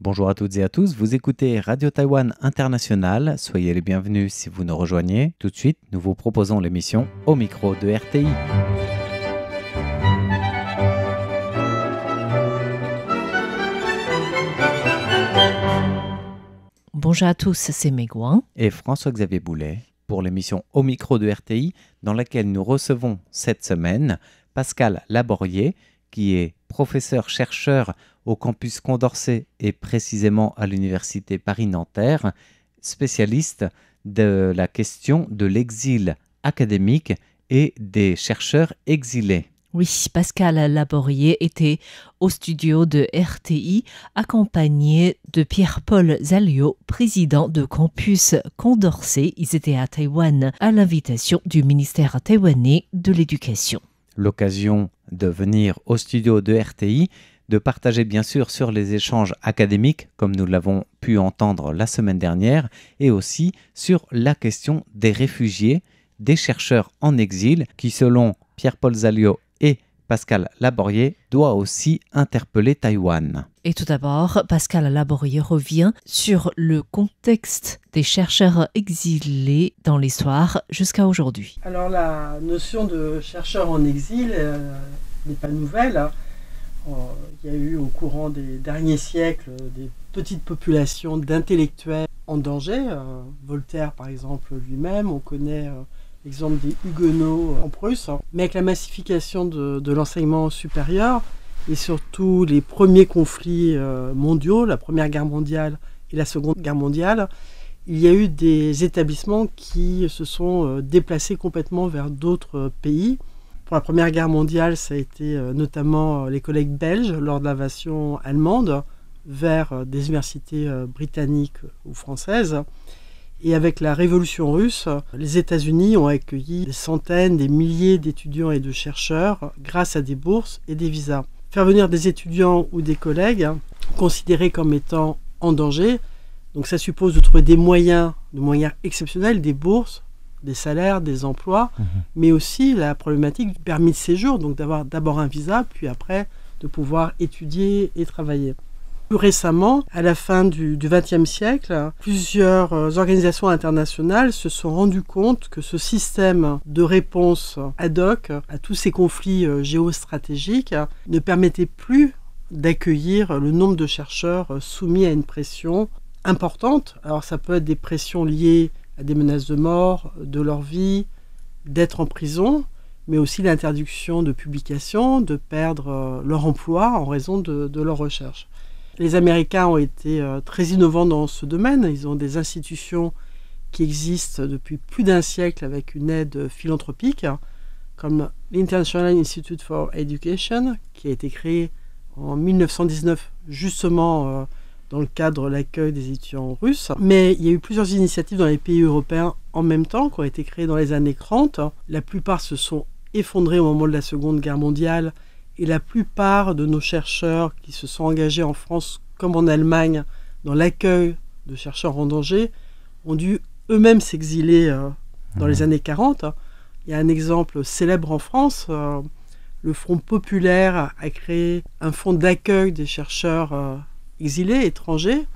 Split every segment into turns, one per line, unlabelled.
Bonjour à toutes et à tous, vous écoutez Radio Taïwan International, soyez les bienvenus si vous nous rejoignez. Tout de suite, nous vous proposons l'émission Au micro de RTI.
Bonjour à tous, c'est Meguan.
Et François-Xavier Boulet pour l'émission Au micro de RTI, dans laquelle nous recevons cette semaine Pascal Laborier, qui est professeur-chercheur au campus Condorcet et précisément à l'université Paris-Nanterre, spécialiste de la question de l'exil académique et des chercheurs exilés.
Oui, Pascal Laborier était au studio de RTI, accompagné de Pierre-Paul Zalliot, président de campus Condorcet. Ils étaient à Taïwan à l'invitation du ministère taïwanais de l'Éducation.
L'occasion de venir au studio de RTI, de partager bien sûr sur les échanges académiques, comme nous l'avons pu entendre la semaine dernière, et aussi sur la question des réfugiés, des chercheurs en exil, qui selon Pierre-Paul Zalliot et Pascal Laborier, doit aussi interpeller Taïwan.
Et tout d'abord, Pascal Laborier revient sur le contexte des chercheurs exilés dans l'histoire jusqu'à aujourd'hui.
Alors la notion de chercheur en exil n'est pas nouvelle. Il y a eu au courant des derniers siècles des petites populations d'intellectuels en danger. Voltaire par exemple lui-même, on connaît l'exemple des Huguenots en Prusse. Mais avec la massification de l'enseignement supérieur et surtout les premiers conflits mondiaux, la Première Guerre mondiale et la Seconde Guerre mondiale, il y a eu des établissements qui se sont déplacés complètement vers d'autres pays. Pour la Première Guerre mondiale, ça a été notamment les collègues belges lors de l'invasion allemande vers des universités britanniques ou françaises. Et avec la Révolution russe, les États-Unis ont accueilli des centaines, des milliers d'étudiants et de chercheurs grâce à des bourses et des visas. Faire venir des étudiants ou des collègues considérés comme étant en danger, donc ça suppose de trouver des moyens exceptionnels, des bourses, des salaires, des emplois, mais aussi la problématique du permis de séjour, donc d'avoir d'abord un visa, puis après de pouvoir étudier et travailler. Plus récemment, à la fin du XXe siècle, plusieurs organisations internationales se sont rendues compte que ce système de réponse ad hoc à tous ces conflits géostratégiques ne permettait plus d'accueillir le nombre de chercheurs soumis à une pression importante. Alors ça peut être des pressions liées à des menaces de mort, de leur vie, d'être en prison, mais aussi l'interdiction de publication, de perdre leur emploi en raison de leur recherche. Les Américains ont été très innovants dans ce domaine. Ils ont des institutions qui existent depuis plus d'un siècle avec une aide philanthropique, comme l'International Institute for Education, qui a été créé en 1919, justement dans le cadre de l'accueil des étudiants russes. Mais il y a eu plusieurs initiatives dans les pays européens en même temps, qui ont été créées dans les années 30. La plupart se sont effondrées au moment de la Seconde Guerre mondiale, et la plupart de nos chercheurs qui se sont engagés en France comme en Allemagne dans l'accueil de chercheurs en danger ont dû eux-mêmes s'exiler dans les années 40. Il y a un exemple célèbre en France. Le Front populaire a créé un fonds d'accueil des chercheurs exilés, étrangers,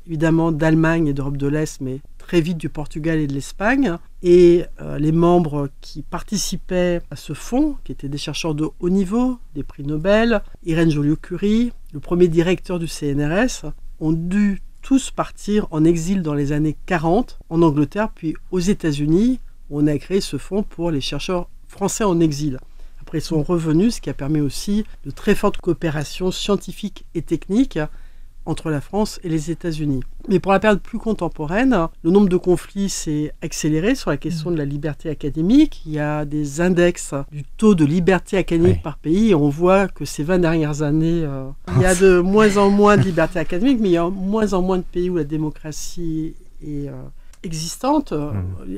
évidemment d'Allemagne et d'Europe de l'Est, mais très vite du Portugal et de l'Espagne. Et les membres qui participaient à ce fonds, qui étaient des chercheurs de haut niveau, des prix Nobel, Irène Joliot-Curie, le premier directeur du CNRS, ont dû tous partir en exil dans les années 40, en Angleterre, puis aux États-Unis, où on a créé ce fonds pour les chercheurs français en exil. Après, ils sont revenus, ce qui a permis aussi de très fortes coopérations scientifiques et techniques entre la France et les États-Unis. Mais pour la période plus contemporaine, le nombre de conflits s'est accéléré sur la question de la liberté académique. Il y a des index du taux de liberté académique par pays et on voit que ces 20 dernières années, il y a de moins en moins de liberté académique, mais il y a de moins en moins de pays où la démocratie est existante.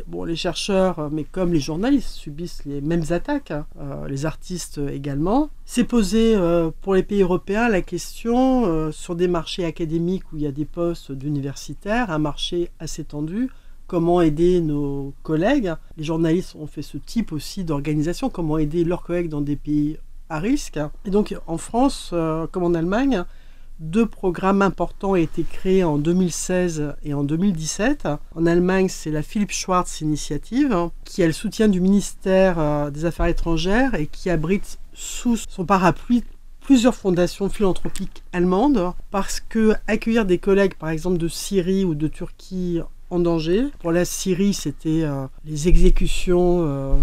Bon, les chercheurs, mais comme les journalistes, subissent les mêmes attaques, les artistes également. C'est posé pour les pays européens la question sur des marchés académiques où il y a des postes d'universitaires, un marché assez tendu. Comment aider nos collègues? Les journalistes ont fait ce type aussi d'organisation. Comment aider leurs collègues dans des pays à risque? Et donc en France, comme en Allemagne, 2 programmes importants ont été créés en 2016 et en 2017. En Allemagne, c'est la Philipp Schwarz Initiative, qui a le soutien du ministère des Affaires étrangères et qui abrite sous son parapluie plusieurs fondations philanthropiques allemandes, parce que accueillir des collègues, par exemple de Syrie ou de Turquie en danger, pour la Syrie, c'était les exécutions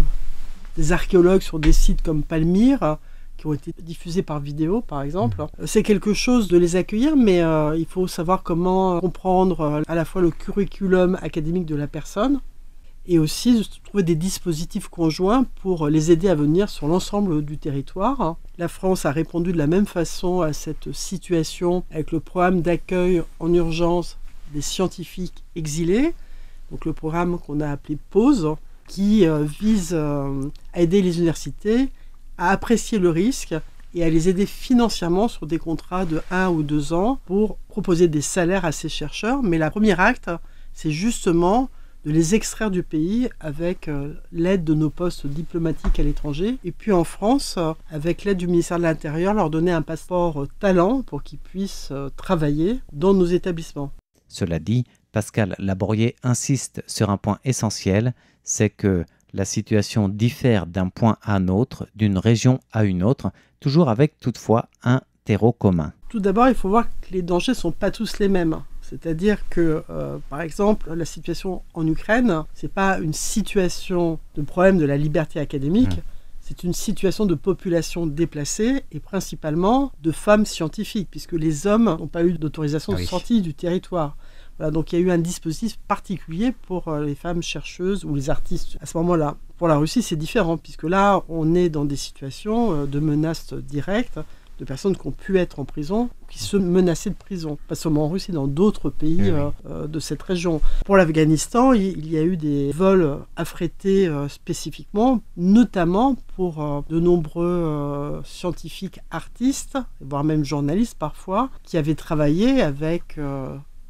des archéologues sur des sites comme Palmyre, qui ont été diffusés par vidéo, par exemple. C'est quelque chose de les accueillir, mais il faut savoir comment comprendre à la fois le curriculum académique de la personne, et aussi trouver des dispositifs conjoints pour les aider à venir sur l'ensemble du territoire. La France a répondu de la même façon à cette situation avec le programme d'accueil en urgence des scientifiques exilés, donc le programme qu'on a appelé PAUSE, qui vise à aider les universités à apprécier le risque et à les aider financièrement sur des contrats de 1 ou 2 ans pour proposer des salaires à ces chercheurs. Mais le premier acte, c'est justement de les extraire du pays avec l'aide de nos postes diplomatiques à l'étranger. Et puis en France, avec l'aide du ministère de l'Intérieur, leur donner un passeport talent pour qu'ils puissent travailler dans nos établissements.
Cela dit, Pascal Laborier insiste sur un point essentiel, c'est que la situation diffère d'un point à un autre, d'une région à une autre, toujours avec toutefois un terreau commun.
Tout d'abord, il faut voir que les dangers ne sont pas tous les mêmes. C'est-à-dire que, par exemple, la situation en Ukraine, ce n'est pas une situation de problème de la liberté académique, c'est une situation de population déplacée et principalement de femmes scientifiques, puisque les hommes n'ont pas eu d'autorisation de sortie du territoire. Voilà, donc il y a eu un dispositif particulier pour les femmes chercheuses ou les artistes à ce moment-là. Pour la Russie, c'est différent, puisque là, on est dans des situations de menaces directes, de personnes qui ont pu être en prison, qui se menaçaient de prison. Pas seulement en Russie, dans d'autres pays de cette région. Pour l'Afghanistan, il y a eu des vols affrétés spécifiquement, notamment pour de nombreux scientifiques artistes, voire même journalistes parfois, qui avaient travaillé avec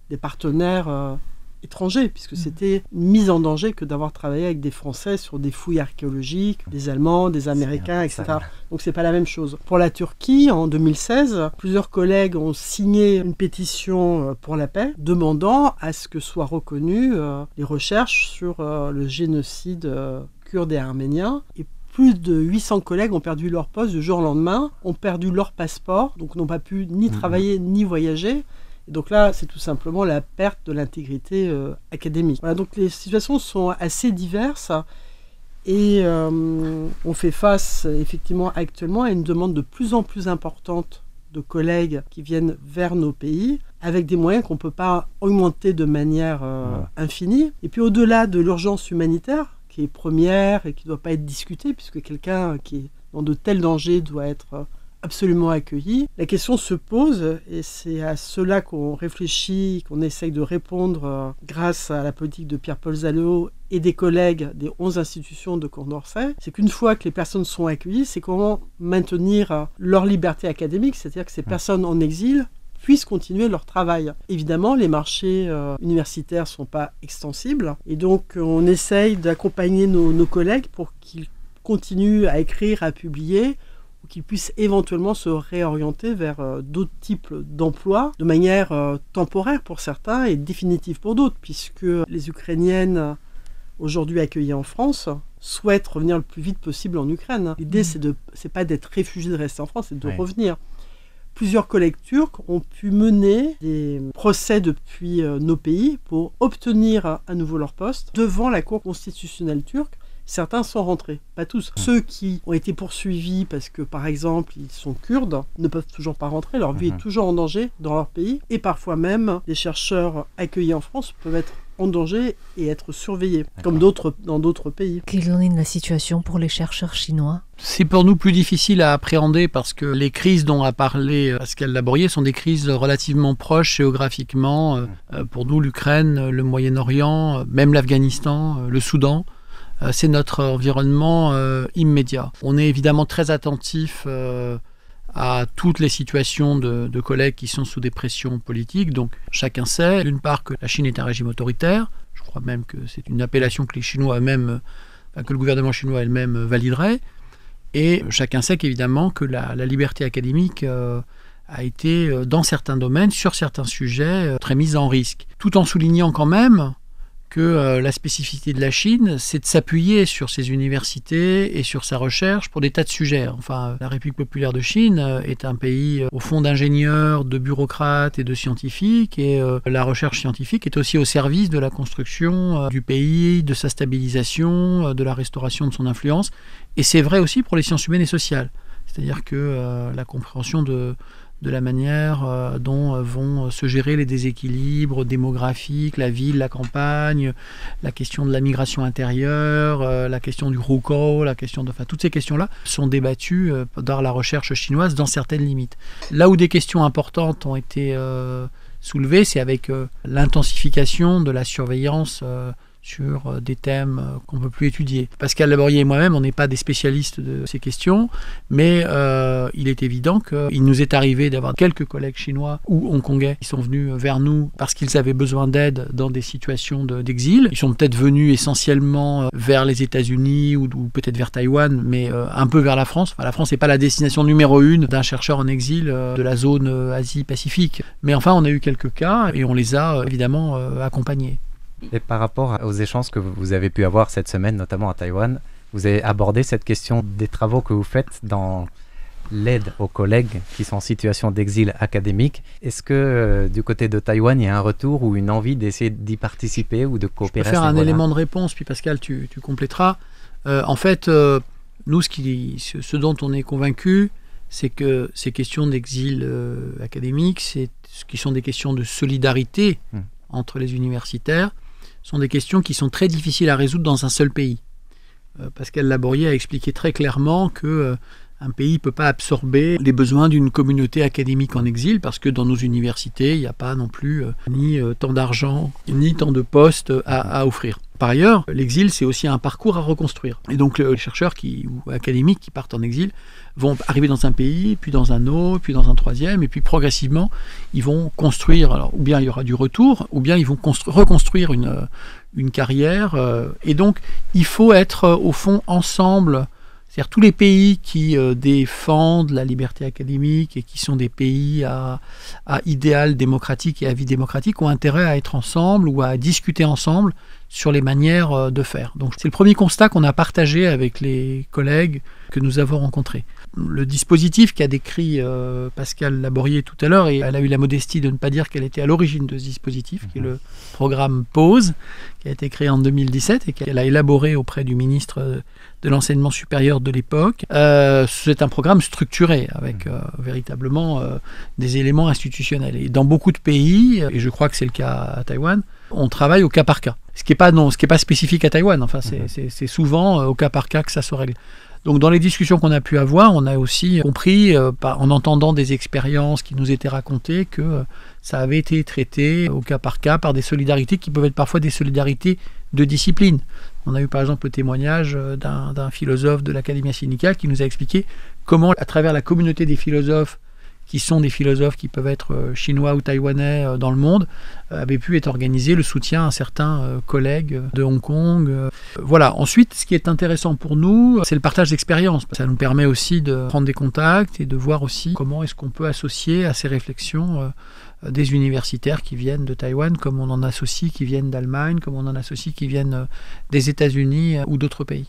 des partenaires étrangers, puisque c'était une mise en danger que d'avoir travaillé avec des Français sur des fouilles archéologiques, des Allemands, des Américains, etc. Donc c'est pas la même chose. Pour la Turquie, en 2016, plusieurs collègues ont signé une pétition pour la paix, demandant à ce que soient reconnues les recherches sur le génocide kurde et arménien. Et plus de 800 collègues ont perdu leur poste du jour au lendemain, ont perdu leur passeport, donc n'ont pas pu ni travailler ni voyager. Donc là, c'est tout simplement la perte de l'intégrité académique. Voilà, donc les situations sont assez diverses et on fait face effectivement actuellement à une demande de plus en plus importante de collègues qui viennent vers nos pays avec des moyens qu'on ne peut pas augmenter de manière infinie. Et puis au-delà de l'urgence humanitaire, qui est première et qui ne doit pas être discutée, puisque quelqu'un qui est dans de tels dangers doit être absolument accueilli. La question se pose, et c'est à cela qu'on réfléchit, qu'on essaye de répondre grâce à la politique de Pierre-Paul Zalleau et des collègues des 11 institutions de Condorcet, c'est qu'une fois que les personnes sont accueillies, c'est comment maintenir leur liberté académique, c'est-à-dire que ces personnes en exil puissent continuer leur travail. Évidemment, les marchés universitaires ne sont pas extensibles, et donc on essaye d'accompagner nos collègues pour qu'ils continuent à écrire, à publier, ou qu'ils puissent éventuellement se réorienter vers d'autres types d'emplois de manière temporaire pour certains et définitive pour d'autres, puisque les Ukrainiennes aujourd'hui accueillies en France souhaitent revenir le plus vite possible en Ukraine. L'idée, c'est pas d'être réfugié, de rester en France, c'est de revenir. Plusieurs collègues turcs ont pu mener des procès depuis nos pays pour obtenir à nouveau leur poste devant la Cour constitutionnelle turque. Certains sont rentrés, pas tous. Ceux qui ont été poursuivis parce que, par exemple, ils sont kurdes, ne peuvent toujours pas rentrer, leur vie est toujours en danger dans leur pays. Et parfois même, les chercheurs accueillis en France peuvent être en danger et être surveillés, comme dans d'autres pays.
Quelle en est la situation pour les chercheurs chinois ?
C'est pour nous plus difficile à appréhender parce que les crises dont a parlé Pascal Laborier sont des crises relativement proches géographiquement. Pour nous, l'Ukraine, le Moyen-Orient, même l'Afghanistan, le Soudan, c'est notre environnement immédiat. On est évidemment très attentif à toutes les situations de collègues qui sont sous des pressions politiques. Donc chacun sait, d'une part, que la Chine est un régime autoritaire. Je crois même que c'est une appellation que les Chinois eux-mêmes, que le gouvernement chinois elle-même validerait. Et chacun sait qu'évidemment que la liberté académique a été, dans certains domaines, sur certains sujets, très mise en risque. Tout en soulignant quand même que la spécificité de la Chine, c'est de s'appuyer sur ses universités et sur sa recherche pour des tas de sujets. Enfin, la République populaire de Chine est un pays au fond d'ingénieurs, de bureaucrates et de scientifiques, et la recherche scientifique est aussi au service de la construction du pays, de sa stabilisation, de la restauration de son influence. Et c'est vrai aussi pour les sciences humaines et sociales. C'est-à-dire que la compréhension de la manière dont vont se gérer les déséquilibres démographiques, la ville, la campagne, la question de la migration intérieure, la question du roucou, la question de... Enfin, toutes ces questions-là sont débattues dans la recherche chinoise dans certaines limites. Là où des questions importantes ont été soulevées, c'est avec l'intensification de la surveillance sur des thèmes qu'on ne peut plus étudier. Pascal Laborier et moi-même, on n'est pas des spécialistes de ces questions, mais il est évident qu'il nous est arrivé d'avoir quelques collègues chinois ou hongkongais qui sont venus vers nous parce qu'ils avaient besoin d'aide dans des situations d'exil. Ils sont peut-être venus essentiellement vers les États-Unis ou peut-être vers Taïwan, mais un peu vers la France. Enfin, la France n'est pas la destination numéro 1 d'un chercheur en exil de la zone Asie-Pacifique. Mais enfin, on a eu quelques cas et on les a évidemment accompagnés.
Et par rapport aux échanges que vous avez pu avoir cette semaine, notamment à Taïwan, vous avez abordé cette question des travaux que vous faites dans l'aide aux collègues qui sont en situation d'exil académique. Est-ce que du côté de Taïwan, il y a un retour ou une envie d'essayer d'y participer ou de coopérer?
Je peux faire un élément de réponse, puis Pascal, tu compléteras. En fait, nous, ce dont on est convaincus, c'est que ces questions d'exil académique, qui sont des questions de solidarité entre les universitaires, sont des questions qui sont très difficiles à résoudre dans un seul pays. Pascal Laborier a expliqué très clairement que un pays ne peut pas absorber les besoins d'une communauté académique en exil parce que dans nos universités, il n'y a pas non plus ni tant d'argent, ni tant de postes à offrir. Par ailleurs, l'exil, c'est aussi un parcours à reconstruire. Et donc, les chercheurs ou académiques qui partent en exil vont arriver dans un pays, puis dans un autre, puis dans un troisième, et puis progressivement, ils vont construire, alors, ou bien il y aura du retour, ou bien ils vont reconstruire une carrière. Et donc, il faut être, au fond, ensemble. C'est-à-dire tous les pays qui défendent la liberté académique et qui sont des pays à idéal démocratique et à vie démocratique ont intérêt à être ensemble ou à discuter ensemble sur les manières de faire. Donc c'est le premier constat qu'on a partagé avec les collègues que nous avons rencontrés. Le dispositif qu'a décrit Pascal Laborier tout à l'heure, et elle a eu la modestie de ne pas dire qu'elle était à l'origine de ce dispositif, qui est le programme PAUSE, qui a été créé en 2017 et qu'elle a élaboré auprès du ministre de l'enseignement supérieur de l'époque. C'est un programme structuré avec véritablement des éléments institutionnels. Et dans beaucoup de pays, et je crois que c'est le cas à Taïwan, on travaille au cas par cas. Ce qui n'est pas spécifique à Taïwan. Enfin, c'est souvent au cas par cas que ça se règle. Donc dans les discussions qu'on a pu avoir, on a aussi compris, en entendant des expériences qui nous étaient racontées, que ça avait été traité au cas par cas par des solidarités qui peuvent être parfois des solidarités de discipline. On a eu par exemple le témoignage d'un philosophe de l'Académie syndicale qui nous a expliqué comment, à travers la communauté des philosophes, qui sont des philosophes qui peuvent être chinois ou taïwanais dans le monde, avait pu être organisé le soutien à certains collègues de Hong Kong. Voilà. Ensuite, ce qui est intéressant pour nous, c'est le partage d'expériences. Ça nous permet aussi de prendre des contacts et de voir aussi comment est-ce qu'on peut associer à ces réflexions des universitaires qui viennent de Taïwan, comme on en associe qui viennent d'Allemagne, comme on en associe qui viennent des États-Unis ou d'autres pays.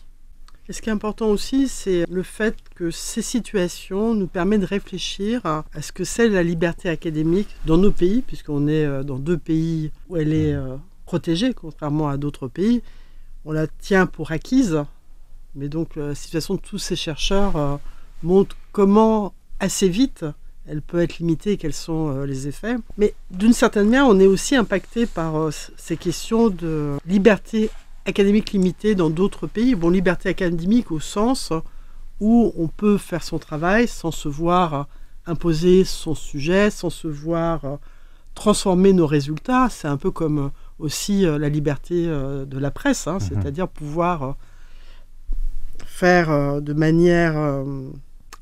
Et ce qui est important aussi, c'est le fait que ces situations nous permettent de réfléchir à ce que c'est la liberté académique dans nos pays, puisqu'on est dans 2 pays où elle est protégée, contrairement à d'autres pays. On la tient pour acquise, mais donc la situation de tous ces chercheurs montre comment, assez vite, elle peut être limitée et quels sont les effets. Mais d'une certaine manière, on est aussi impacté par ces questions de liberté académique limitée dans d'autres pays. Bon, liberté académique au sens où on peut faire son travail sans se voir imposer son sujet, sans se voir transformer nos résultats. C'est un peu comme aussi la liberté de la presse, c'est-à-dire pouvoir faire de manière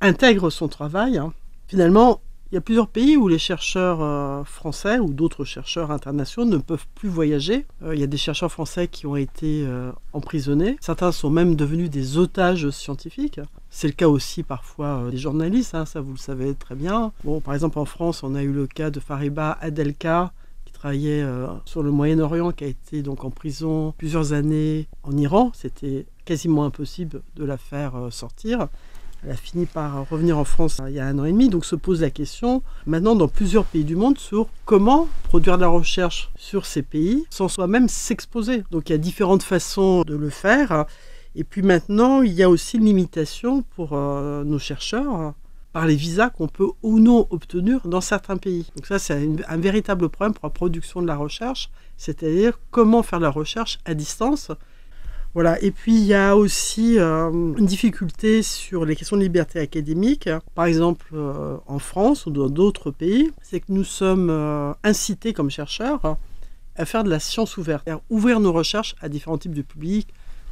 intègre son travail. Finalement, Il y a plusieurs pays où les chercheurs français ou d'autres chercheurs internationaux ne peuvent plus voyager. Il y a des chercheurs français qui ont été emprisonnés. Certains sont même devenus des otages scientifiques. C'est le cas aussi parfois des journalistes, ça vous le savez très bien. Bon, par exemple en France, on a eu le cas de Fariba Adelka, qui travaillait sur le Moyen-Orient, qui a été donc en prison plusieurs années en Iran. C'était quasiment impossible de la faire sortir. Elle a fini par revenir en France il y a 1 an et demi, donc se pose la question maintenant dans plusieurs pays du monde sur comment produire de la recherche sur ces pays sans soi-même s'exposer. Donc il y a différentes façons de le faire. Et puis maintenant, il y a aussi une limitation pour nos chercheurs par les visas qu'on peut ou non obtenir dans certains pays. Donc ça, c'est un véritable problème pour la production de la recherche, c'est-à-dire comment faire la recherche à distance. Voilà. Et puis il y a aussi une difficulté sur les questions de liberté académique. Par exemple, en France ou dans d'autres pays, c'est que nous sommes incités comme chercheurs à faire de la science ouverte, à ouvrir nos recherches à différents types de publics,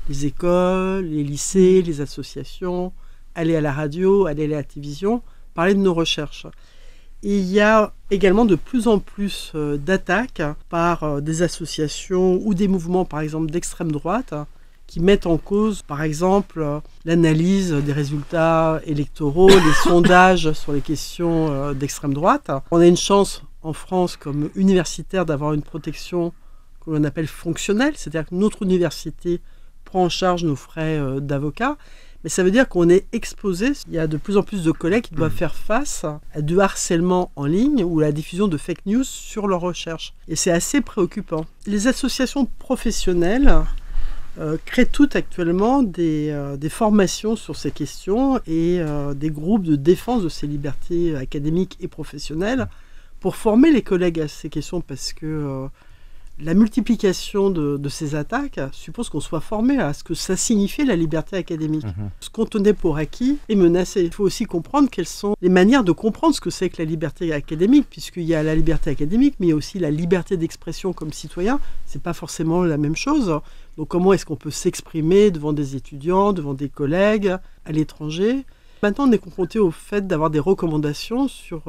les écoles, les lycées, les associations, aller à la radio, aller à la télévision, parler de nos recherches. Et il y a également de plus en plus d'attaques par des associations ou des mouvements, par exemple, d'extrême droite, qui mettent en cause, par exemple, l'analyse des résultats électoraux, les sondages sur les questions d'extrême droite. On a une chance en France, comme universitaire, d'avoir une protection que l'on appelle fonctionnelle, c'est-à-dire que notre université prend en charge nos frais d'avocat, mais ça veut dire qu'on est exposé. Il y a de plus en plus de collègues qui doivent faire face à du harcèlement en ligne ou à la diffusion de fake news sur leurs recherches. Et c'est assez préoccupant. Les associations professionnelles créent toutes actuellement des formations sur ces questions et des groupes de défense de ces libertés académiques et professionnelles pour former les collègues à ces questions, parce que la multiplication de ces attaques suppose qu'on soit formé à ce que ça signifie la liberté académique. Ce qu'on tenait pour acquis est menacé. Il faut aussi comprendre quelles sont les manières de comprendre ce que c'est que la liberté académique, puisqu'il y a la liberté académique, mais il y a aussi la liberté d'expression comme citoyen. C'est pas forcément la même chose. Donc comment est-ce qu'on peut s'exprimer devant des étudiants, devant des collègues, à l'étranger ? Maintenant, on est confronté au fait d'avoir des recommandations sur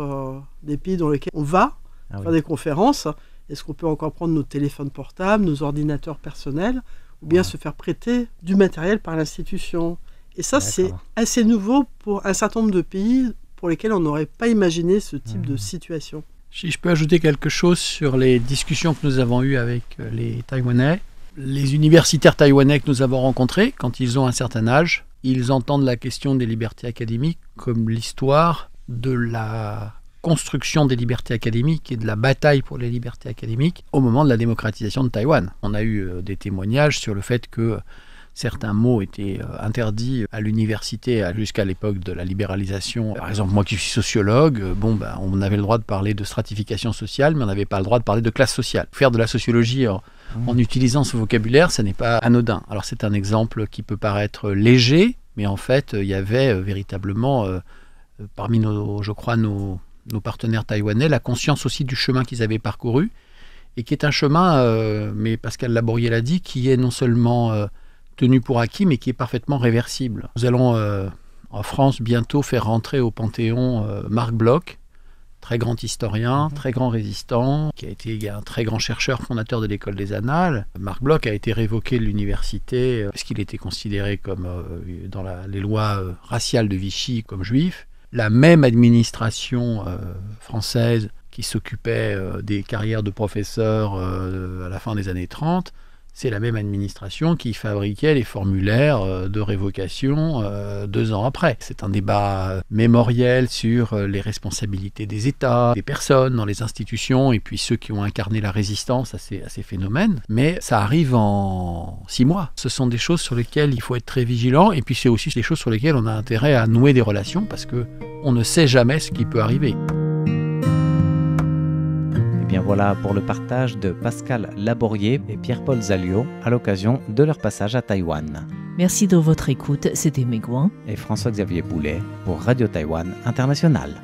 des pays dans lesquels on va faire des conférences. Est-ce qu'on peut encore prendre nos téléphones portables, nos ordinateurs personnels, ou bien se faire prêter du matériel par l'institution? Et ça, c'est assez nouveau pour un certain nombre de pays pour lesquels on n'aurait pas imaginé ce type de situation.
Si je peux ajouter quelque chose sur les discussions que nous avons eues avec les Taïwanais. Les universitaires taïwanais que nous avons rencontrés, quand ils ont un certain âge, ils entendent la question des libertés académiques comme l'histoire de la construction des libertés académiques et de la bataille pour les libertés académiques au moment de la démocratisation de Taïwan. On a eu des témoignages sur le fait que certains mots étaient interdits à l'université jusqu'à l'époque de la libéralisation. Par exemple, moi qui suis sociologue, on avait le droit de parler de stratification sociale, mais on n'avait pas le droit de parler de classe sociale. Faire de la sociologie en utilisant ce vocabulaire, ça n'est pas anodin. Alors c'est un exemple qui peut paraître léger, mais en fait, il y avait véritablement, parmi nos partenaires taïwanais, la conscience aussi du chemin qu'ils avaient parcouru, et qui est un chemin, mais Pascal Laboriel l'a dit, qui est non seulement tenu pour acquis, mais qui est parfaitement réversible. Nous allons en France bientôt faire rentrer au Panthéon Marc Bloch, très grand historien, très grand résistant, qui a été un très grand chercheur, fondateur de l'école des Annales. Marc Bloch a été révoqué de l'université parce qu'il était considéré comme, dans les lois raciales de Vichy, comme juif. La même administration française qui s'occupait des carrières de professeurs à la fin des années 30, c'est la même administration qui fabriquait les formulaires de révocation 2 ans après. C'est un débat mémoriel sur les responsabilités des États, des personnes dans les institutions, et puis ceux qui ont incarné la résistance à ces phénomènes. Mais ça arrive en 6 mois. Ce sont des choses sur lesquelles il faut être très vigilant, et puis c'est aussi des choses sur lesquelles on a intérêt à nouer des relations, parce qu'on ne sait jamais ce qui peut arriver.
Bien voilà pour le partage de Pascal Laboriel et Pierre-Paul Zaliot à l'occasion de leur passage à Taïwan.
Merci de votre écoute, c'était Megouin
et François-Xavier Boulet pour Radio Taïwan International.